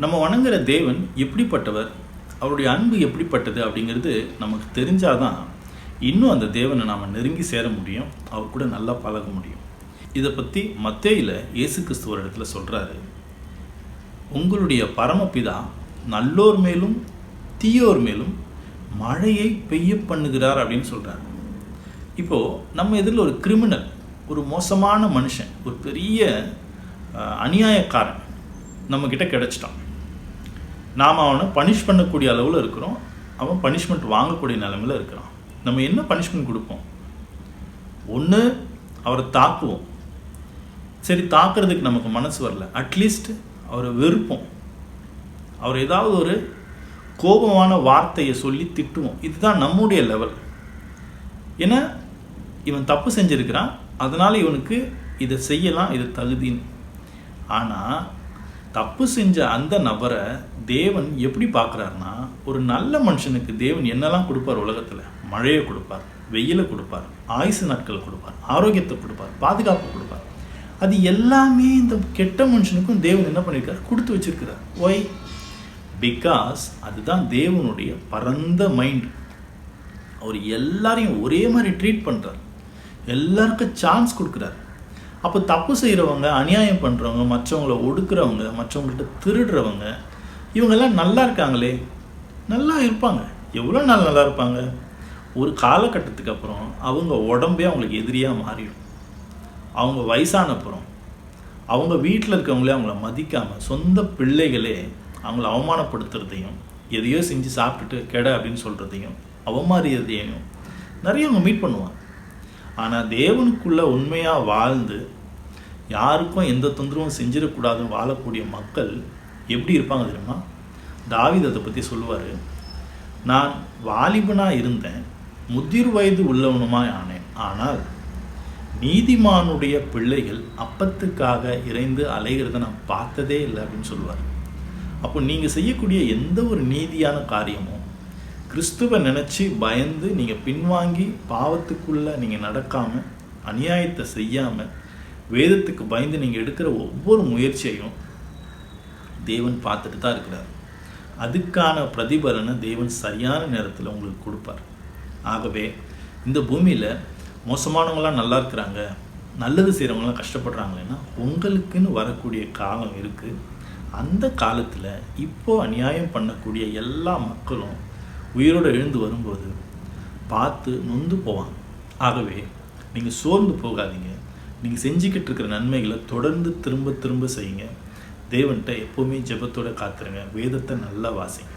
நம்ம வணங்குற தேவன் எப்படிப்பட்டவர், அவருடைய அன்பு எப்படிப்பட்டது அப்படிங்கிறது நமக்கு தெரிஞ்சாதான் இன்னும் அந்த தேவனை நாம் நெருங்கி சேர முடியும், அவர் கூட நல்லா பழக முடியும். இதை பற்றி மத்தேயுல இயேசு கிறிஸ்து ஒரு இடத்துல சொல்கிறாரு, உங்களுடைய பரமபிதா நல்லோர் மேலும் தீயோர் மேலும் மழையை பெய்ய பண்ணுகிறார் அப்படின்னு சொல்கிறார். இப்போது நம்ம எதிரில் ஒரு கிரிமினல், ஒரு மோசமான மனுஷன், ஒரு பெரிய அநியாயக்காரன் நம்மக்கிட்ட கிடச்சிட்டான். நாம் அவனை பனிஷ் பண்ணக்கூடிய அளவில் இருக்கிறோம், அவன் பனிஷ்மெண்ட் வாங்கக்கூடிய நிலைமையில் இருக்கிறான். நம்ம என்ன பனிஷ்மெண்ட் கொடுப்போம்? ஒன்று அவரை தாக்குவோம். சரி, தாக்குறதுக்கு நமக்கு மனசு வரல, அட்லீஸ்ட் அவரை வெறுப்போம், அவர் ஏதாவது ஒரு கோபமான வார்த்தையை சொல்லி திட்டுவோம். இதுதான் நம்முடைய லெவல். ஏன்னா இவன் தப்பு செஞ்சிருக்கிறான், அதனால் இவனுக்கு இதை செய்யலாம், இது தகுதின்னு. ஆனால் தப்பு செஞ்ச அந்த நபரை தேவன் எப்படி பார்க்குறாருன்னா, ஒரு நல்ல மனுஷனுக்கு தேவன் என்னெல்லாம் கொடுப்பார் உலகத்தில்? மழையை கொடுப்பார், வெயிலை கொடுப்பார், ஆயுசு நாட்களை கொடுப்பார், ஆரோக்கியத்தை கொடுப்பார், பாதுகாப்பு கொடுப்பார். அது எல்லாமே இந்த கெட்ட மனுஷனுக்கும் தேவன் என்ன பண்ணியிருக்கார்? கொடுத்து வச்சிருக்கிறார். ஒய்? பிகாஸ் அதுதான் தேவனுடைய பரந்த மைண்ட். அவர் எல்லாரையும் ஒரே மாதிரி ட்ரீட் பண்ணுறார், எல்லாருக்கும் சான்ஸ் கொடுக்குறார். அப்போ தப்பு செய்கிறவங்க, அநியாயம் பண்ணுறவங்க, மற்றவங்கள ஒடுக்குறவங்க, மற்றவங்கள்ட்ட திருடுறவங்க, இவங்கெல்லாம் நல்லா இருக்காங்களே, நல்லா இருப்பாங்க. எவ்வளோ நாள் நல்லா இருப்பாங்க? ஒரு காலகட்டத்துக்கு அப்புறம் அவங்க உடம்பே அவங்களுக்கு எதிரியாக மாறிடும். அவங்க வயசானப்புறம் அவங்க வீட்டில் இருக்கவங்களே அவங்கள மதிக்காமல், சொந்த பிள்ளைகளே அவங்கள அவமானப்படுத்துறதையும், எதையோ செஞ்சு சாப்பிட்டுட்டு கெட அப்படின்னு சொல்கிறதையும், அவமாரியதையும் நிறைய அவங்க மீட் பண்ணுவாங்க. ஆனால் தேவனுக்குள்ளே உண்மையாக வாழ்ந்து யாருக்கும் எந்த தொந்தரவும் செஞ்சிடக்கூடாதுன்னு வாழக்கூடிய மக்கள் எப்படி இருப்பாங்க தெரியுமா? தாவீது அதை பற்றி சொல்லுவார், நான் வாலிபனாக இருந்தேன், முதிர் வயது உள்ளவனுமாய் ஆனேன், ஆனால் நீதிமானுடைய பிள்ளைகள் அப்பத்துக்காக இறைந்து அலைகிறத நான் பார்த்ததே இல்லை அப்படின்னு சொல்லுவார். அப்போ நீங்கள் செய்யக்கூடிய எந்த ஒரு நீதியான காரியமும் கிறிஸ்துவை நினச்சி பயந்து நீங்கள் பின்வாங்கி பாவத்துக்குள்ளே நீங்கள் நடக்காமல், அநியாயத்தை செய்யாமல், வேதத்துக்கு பயந்து நீங்கள் எடுக்கிற ஒவ்வொரு முயற்சியையும் தேவன் பார்த்துட்டு தான் இருக்கிறார். அதுக்கான பிரதிபலனை தேவன் சரியான நேரத்தில் உங்களுக்கு கொடுப்பார். ஆகவே இந்த பூமியில் மோசமானவங்களாம் நல்லா இருக்கிறாங்க, நல்லது செய்கிறவங்களாம் கஷ்டப்படுறாங்களேன்னா உங்களுக்குன்னு வரக்கூடிய காலம் இருக்குது. அந்த காலத்தில் இப்போது அநியாயம் பண்ணக்கூடிய எல்லா மக்களும் உயிரோடு எழுந்து வரும்போது பார்த்து நொந்து போவாங்க. ஆகவே நீங்கள் சோர்ந்து போகாதீங்க. நீங்கள் செஞ்சுக்கிட்டு இருக்கிற நன்மைகளை தொடர்ந்து திரும்ப திரும்ப செய்யுங்க. தேவன்கிட்ட எப்போவுமே ஜெபத்தோடு காத்துருங்க. வேதத்தை நல்லா வாசிங்க.